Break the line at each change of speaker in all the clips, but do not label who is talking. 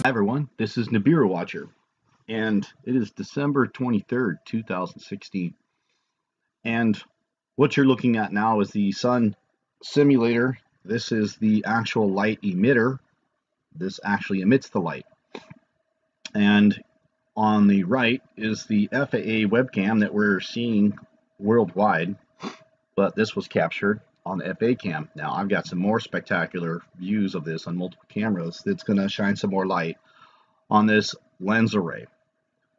Hi everyone, this is Nibiru Watcher, and it is December 23rd, 2016. And what you're looking at now is the sun simulator. This is the actual light emitter. This actually emits the light. And on the right is the FAA webcam that we're seeing worldwide, but this was captured on the FA cam. Now I've got some more spectacular views of this on multiple cameras that's going to shine some more light on this lens array.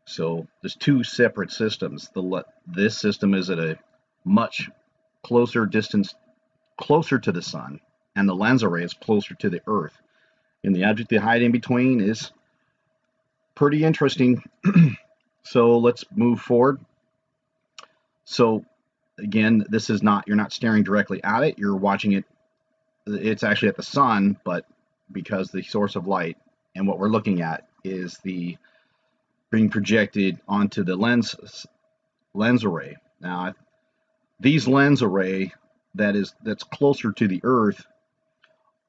So there's two separate systems. This system is at a much closer distance, closer to the sun, and the lens array is closer to the Earth. And the object they hide in between is pretty interesting. So let's move forward. So again, this is not, you're not staring directly at it, you're watching it. It's actually at the sun, but because the source of light and what we're looking at is the being projected onto the lens array. Now, these lens array that's closer to the Earth,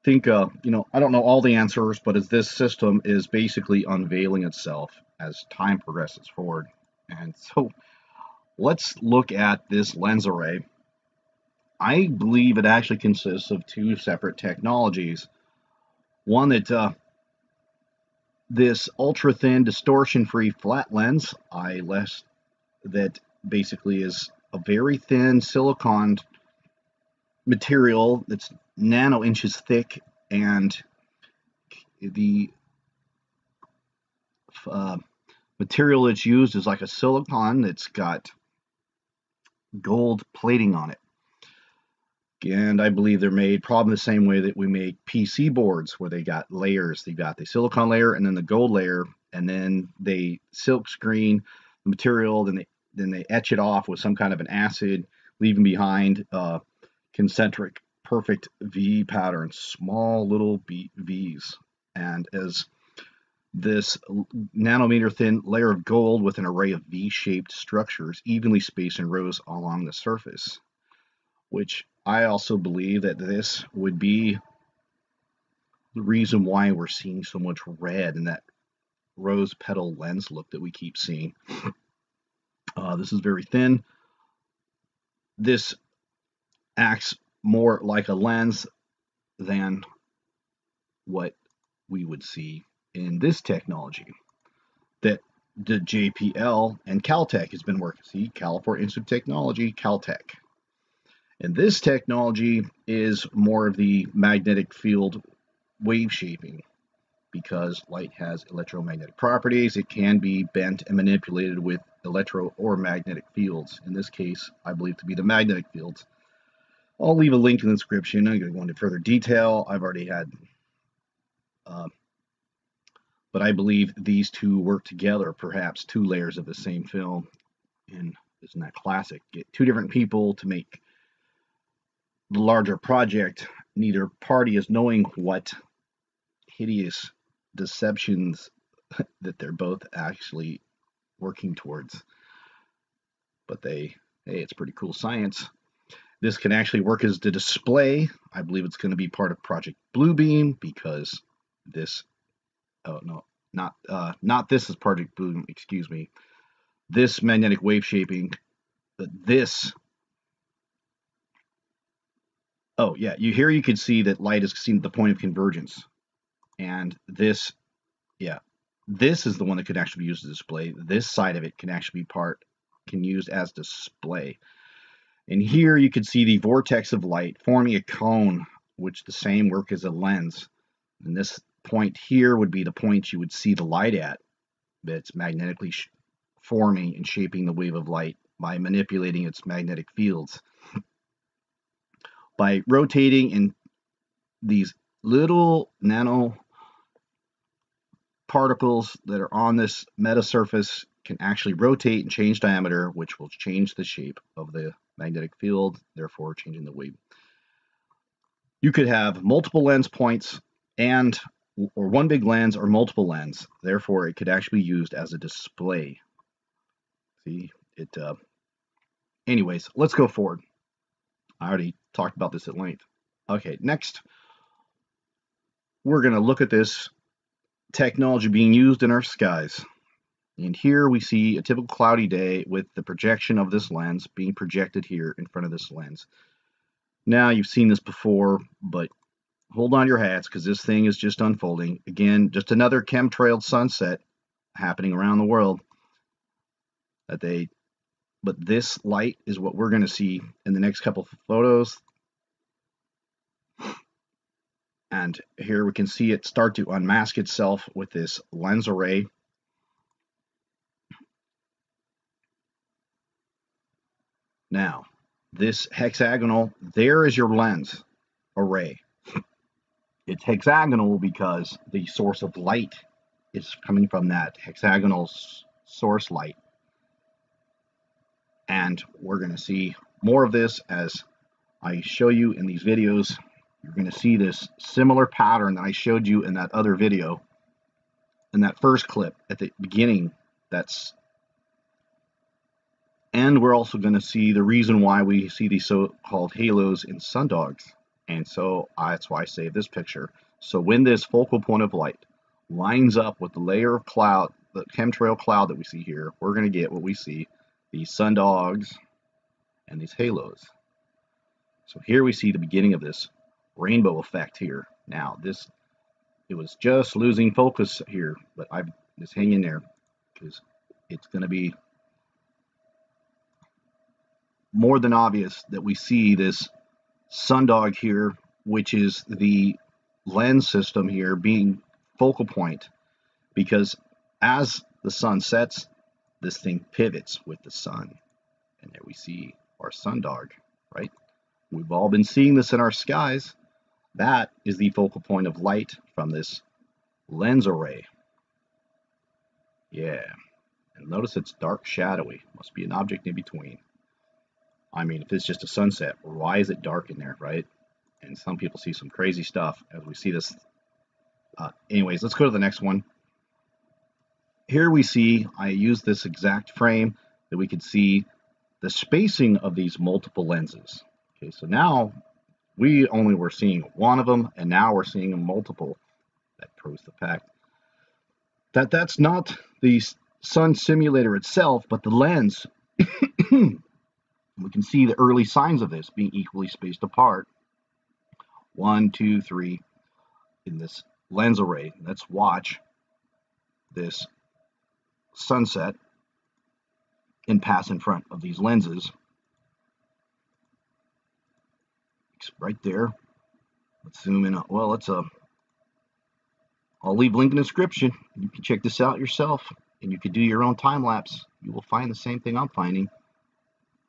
think I don't know all the answers, but as this system is basically unveiling itself as time progresses forward. And so let's look at this lens array. I believe it actually consists of two separate technologies. One that this ultra-thin distortion-free flat lens that basically is a very thin silicon material that's nano inches thick, and the material that's used is like a silicon that's got gold plating on it. And I believe they're made probably the same way that we make PC boards, where they got layers. They got the silicon layer and then the gold layer, and then they silk screen the material, then they etch it off with some kind of an acid, leaving behind concentric perfect V patterns, small little V's. And as this nanometer thin layer of gold with an array of V-shaped structures evenly spaced in rows along the surface, which I also believe that this would be the reason why we're seeing so much red in that rose petal lens look that we keep seeing. This is very thin. This acts more like a lens than what we would see in this technology that the JPL and Caltech has been working. See, California Institute of Technology, Caltech. And this technology is more of the magnetic field wave shaping. Because light has electromagnetic properties, it can be bent and manipulated with electro or magnetic fields. In this case, I believe to be the magnetic fields. I'll leave a link in the description. I'm going to go into further detail. I've already had, but I believe these two work together, perhaps two layers of the same film. And isn't that classic? Get two different people to make the larger project. Neither party is knowing what hideous deceptions that they're both actually working towards. But hey, it's pretty cool science. This can actually work as the display. I believe it's going to be part of Project Bluebeam, because this, oh no, not this is Project Bluebeam, excuse me. This magnetic wave shaping, but this, oh yeah, you can see that light is seen at the point of convergence. And this, yeah, this is the one that could actually be used as display. This side of it can actually be used as display. And here you can see the vortex of light forming a cone, which the same work as a lens. And this point here would be the point you would see the light at. That's magnetically forming and shaping the wave of light by manipulating its magnetic fields. By rotating in these little nano particles that are on this metasurface can actually rotate and change diameter, which will change the shape of the magnetic field, therefore changing the wave. You could have multiple lens points or one big lens or multiple lens, therefore it could actually be used as a display. See, anyways, let's go forward. I already talked about this at length. Okay, next we're going to look at this technology being used in our skies. And here we see a typical cloudy day with the projection of this lens being projected here in front of this lens. Now, you've seen this before, but hold on to your hats because this thing is just unfolding. Again, just another chemtrailed sunset happening around the world. But this light is what we're going to see in the next couple of photos. And here we can see it start to unmask itself with this lens array. Now, this hexagonal, there is your lens array. It's hexagonal because the source of light is coming from that hexagonal source light. And we're going to see more of this as I show you in these videos. You're going to see this similar pattern that I showed you in that other video, in that first clip at the beginning. And we're also going to see the reason why we see these so-called halos in sundogs. And so that's why I saved this picture. So when this focal point of light lines up with the layer of cloud, the chemtrail cloud that we see here, we're going to get what we see, these sundogs and these halos. So here we see the beginning of this rainbow effect here. Now it was just losing focus here, but I just hang in there because it's going to be more than obvious that we see this sundog here, which is the lens system here being focal point, because as the sun sets, this thing pivots with the sun, and there we see our sundog, right? We've all been seeing this in our skies. That is the focal point of light from this lens array. Yeah, and notice it's dark shadowy. Must be an object in between. I mean, if it's just a sunset, why is it dark in there, right? And some people see some crazy stuff as we see this. Anyways, let's go to the next one. Here we see, I use this exact frame that we could see the spacing of these multiple lenses. Okay, so now we only were seeing one of them, and now we're seeing a multiple. That proves the fact that that's not the sun simulator itself, but the lens. We can see the early signs of this being equally spaced apart. 1, 2, 3 in this lens array. Let's watch this sunset and pass in front of these lenses. It's right there. Let's zoom in. Well, I'll leave a link in the description. You can check this out yourself, and you can do your own time lapse. You will find the same thing I'm finding.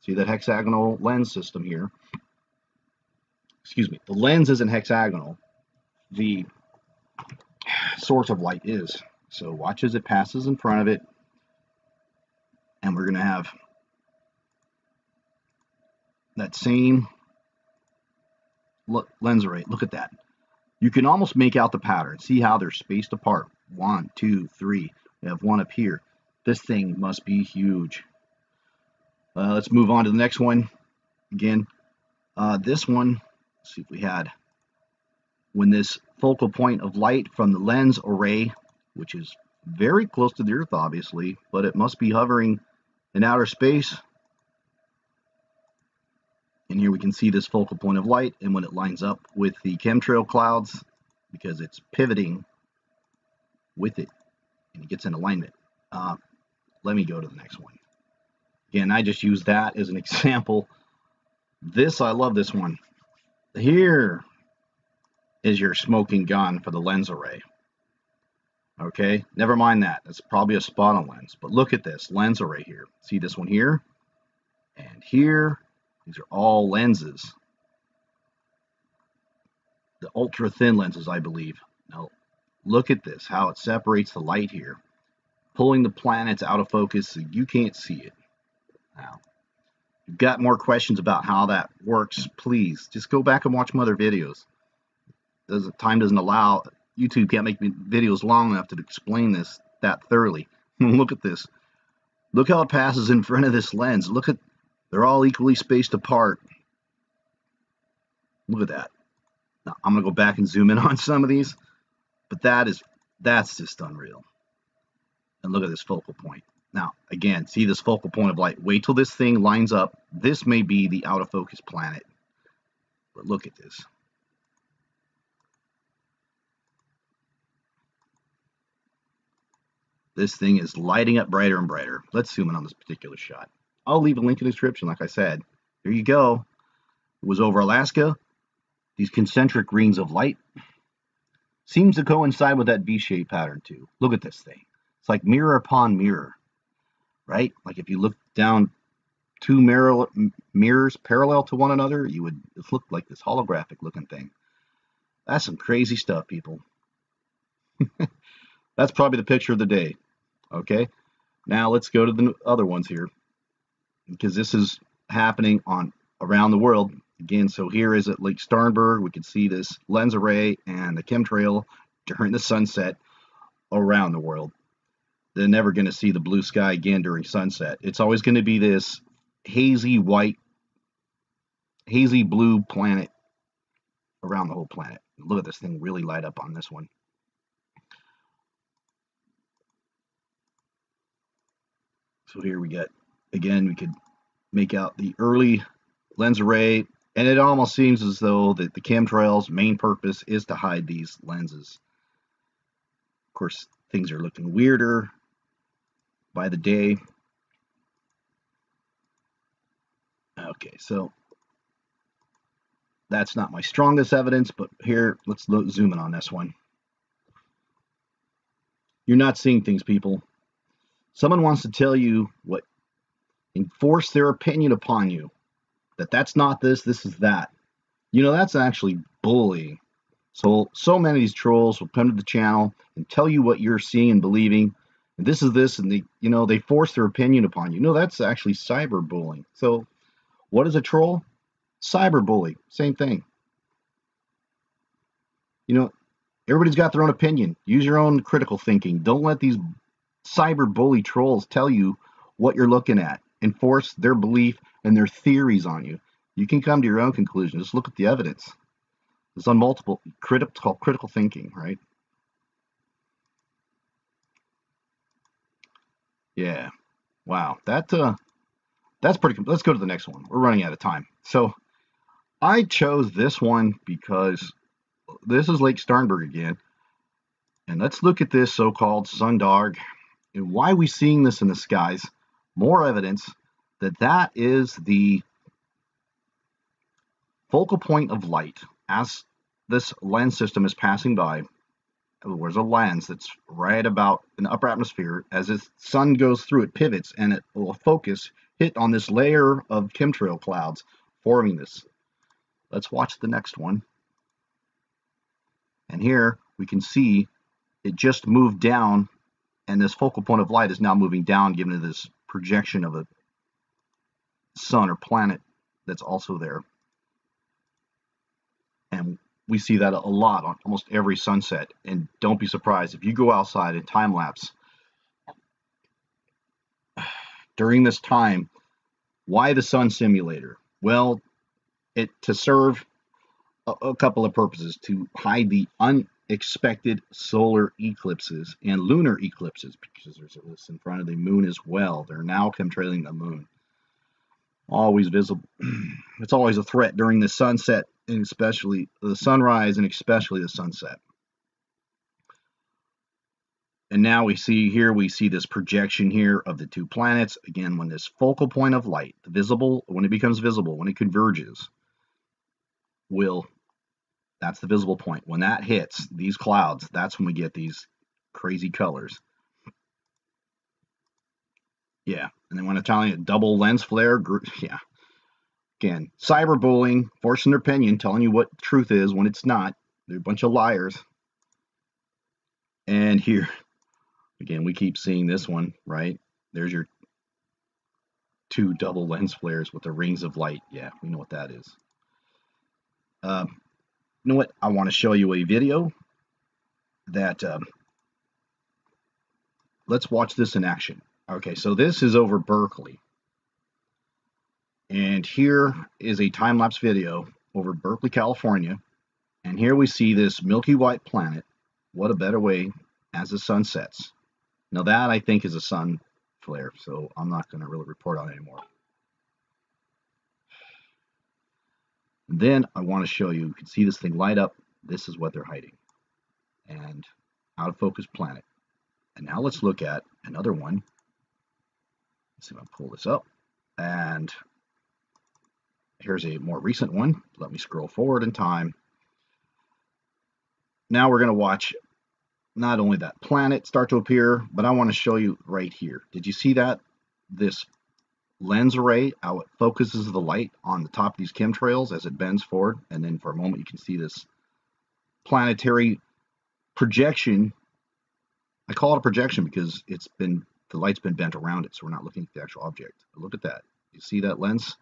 See that hexagonal lens system here. Excuse me, the lens isn't hexagonal. The source of light is. So watch as it passes in front of it. And we're going to have that same lens array. Look at that. You can almost make out the pattern. See how they're spaced apart. 1, 2, 3. We have one up here. This thing must be huge. Let's move on to the next one. Again, this one, let's see if we had, when this focal point of light from the lens array, which is very close to the Earth, obviously, but it must be hovering in outer space. And here we can see this focal point of light, and when it lines up with the chemtrail clouds, because it's pivoting with it, and it gets in alignment. Let me go to the next one. Again, I just use that as an example. I love this one. Here is your smoking gun for the lens array. Okay, never mind that. That's probably a spot on lens. But look at this lens array here. See this one here? And here, these are all lenses. The ultra thin lenses, I believe. Now, look at this, how it separates the light here. Pulling the planets out of focus so you can't see it. Now, if you've got more questions about how that works, please just go back and watch some other videos. Time doesn't allow. YouTube can't make videos long enough to explain this that thoroughly. Look at this. Look how it passes in front of this lens. Look at, they're all equally spaced apart. Look at that. Now, I'm going to go back and zoom in on some of these, but that is That's just unreal. And look at this focal point. Now, again, see this focal point of light. Wait till this thing lines up. This may be the out of focus planet. But look at this. This thing is lighting up brighter and brighter. Let's zoom in on this particular shot. I'll leave a link in the description, like I said. Here you go. It was over Alaska. These concentric rings of light seems to coincide with that V-shaped pattern too. Look at this thing. It's like mirror upon mirror, right? Like if you look down two mirrors parallel to one another, you would look like this holographic looking thing. That's some crazy stuff, people. That's probably the picture of the day. Okay, now let's go to the other ones here, because this is happening on around the world again. So here is at Lake Starnberg. We can see this lens array and the chemtrail during the sunset around the world. They're never going to see the blue sky again during sunset. It's always going to be this hazy white, hazy blue planet around the whole planet. Look at this thing really light up on this one. So here we get, again, we could make out the early lens array, and it almost seems as though the chemtrail's main purpose is to hide these lenses. Of course, things are looking weirder by the day. Okay, so that's not my strongest evidence, but here, let's zoom in on this one. You're not seeing things, people. Someone wants to tell you what, enforce their opinion upon you, that that's not this, this is that. You know, that's actually bullying. So many of these trolls will come to the channel and tell you what you're seeing and believing. And this is this, and they force their opinion upon you. No, that's actually cyberbullying. So what is a troll? Cyberbully, same thing. You know, everybody's got their own opinion. Use your own critical thinking. Don't let these cyberbully trolls tell you what you're looking at. Enforce their belief and their theories on you. You can come to your own conclusion. Just look at the evidence. It's on multiple critical thinking, right? Yeah. Wow. That's pretty. Let's go to the next one. We're running out of time. So I chose this one because this is Lake Starnberg again, and let's look at this so-called sundog and why we're seeing this in the skies. More evidence that that is the focal point of light as this lens system is passing by. There's a lens that's right about in the upper atmosphere. As the sun goes through, it pivots and it will focus, hit on this layer of chemtrail clouds forming this. Let's watch the next one. And here we can see it just moved down, and this focal point of light is now moving down, giving it this projection of a sun or planet that's also there. And we see that a lot on almost every sunset. And don't be surprised if you go outside and time lapse during this time. Why the sun simulator? Well, to serve a couple of purposes: to hide the unexpected solar eclipses and lunar eclipses, because there's this in front of the moon as well. They're now chemtrailing the moon. Always visible. It's always a threat during the sunset, and especially the sunrise, and especially the sunset. And now we see this projection here of the two planets. Again, when this focal point of light, when it becomes visible, when it converges, that's the visible point. When that hits these clouds, that's when we get these crazy colors. Yeah, and then when I'm telling you double lens flare, yeah. Again, cyberbullying, forcing their opinion, telling you what truth is when it's not. They're a bunch of liars. And here, again, we keep seeing this one, right? There's your two double lens flares with the rings of light. Yeah, we know what that is. You know what? I want to show you a video that, let's watch this in action. Okay, so this is over Berkeley. And here is a time-lapse video over Berkeley, California. And here we see this Milky White planet. What a better way as the sun sets. Now that I think is a sun flare, so I'm not going to really report on it anymore. Then I want to show you, you can see this thing light up. This is what they're hiding. And out of focus planet. And now let's look at another one. Let's see if I pull this up. And here's a more recent one. Let me scroll forward in time. Now we're going to watch not only that planet start to appear, but I want to show you right here. Did you see that? This lens array, how it focuses the light on the top of these chemtrails as it bends forward. And then for a moment, you can see this planetary projection. I call it a projection because the light's been bent around it, so we're not looking at the actual object. But look at that. You see that lens?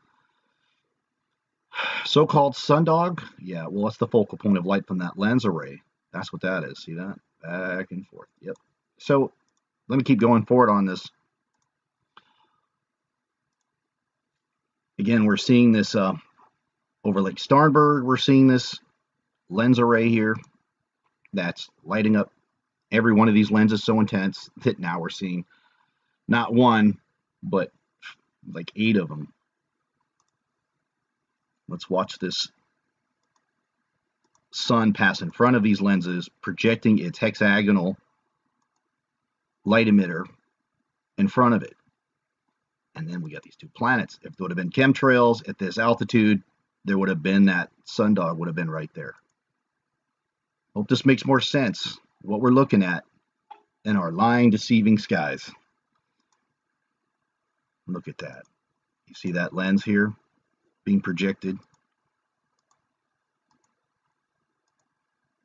So-called sundog? Yeah, well, that's the focal point of light from that lens array. That's what that is. See that? Back and forth. Yep. So let me keep going forward on this. Again, we're seeing this over Lake Starnberg. We're seeing this lens array here that's lighting up every one of these lenses so intense that now we're seeing not one, but like 8 of them. Let's watch this sun pass in front of these lenses, projecting its hexagonal light emitter in front of it. And then we got these 2 planets. If there would have been chemtrails at this altitude, there would have been that sundog would have been right there. Hope this makes more sense. What we're looking at in our lying, deceiving skies. Look at that. You see that lens here being projected?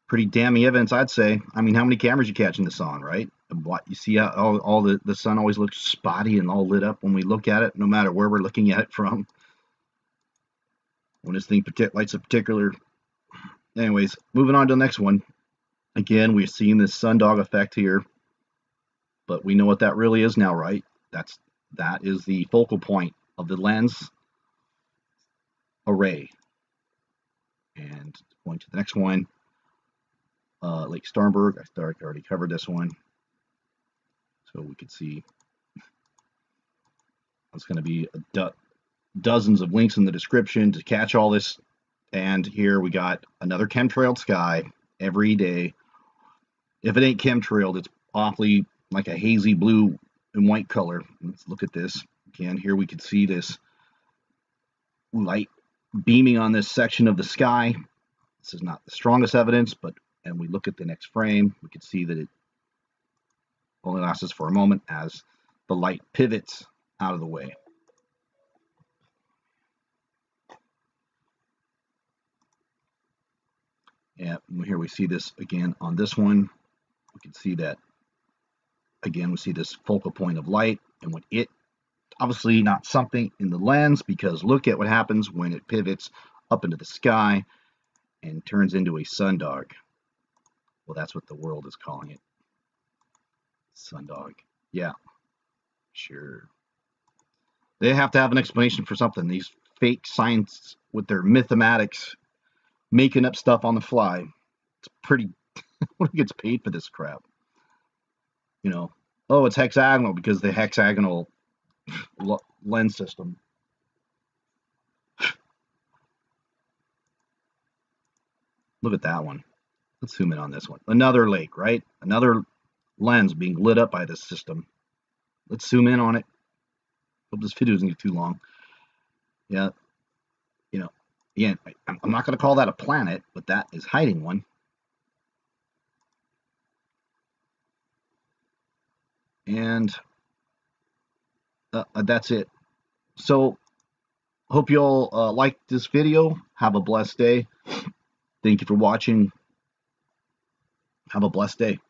Pretty damning evidence, I'd say. I mean, how many cameras you catching this on, right? And what you see how all the sun always looks spotty and all lit up when we look at it, no matter where we're looking at it from. When this thing lights a particular. Anyways, moving on to the next one. Again, we're seeing this sundog effect here, but we know what that really is now, right? That is the focal point of the lens array. And going to the next one. Lake Starnberg, I already covered this one. So we could see it's going to be dozens of links in the description to catch all this. And here we got another chemtrailed sky every day. If it ain't chemtrailed, it's awfully like a hazy blue and white color. Let's look at this. Again, here we can see this light beaming on this section of the sky. This is not the strongest evidence, but and we look at the next frame, we can see that it only lasts for a moment as the light pivots out of the way. And here we see this again on this one. We can see that again, we see this focal point of light, and when it obviously not something in the lens, because look at what happens when it pivots up into the sky and turns into a sundog. Well, that's what the world is calling it. Sundog. Yeah, sure. They have to have an explanation for something. These fake science with their mathematics, making up stuff on the fly. It's pretty. What gets paid for this crap? You know, oh, it's hexagonal because the hexagonal lens system. Look at that one. Let's zoom in on this one. Another lake, right? Another lens being lit up by this system. Let's zoom in on it. Hope this video doesn't get too long. Yeah, you know, again, I'm not going to call that a planet, but that is hiding one. And that's it. So, hope you all liked this video. Have a blessed day. Thank you for watching. Have a blessed day.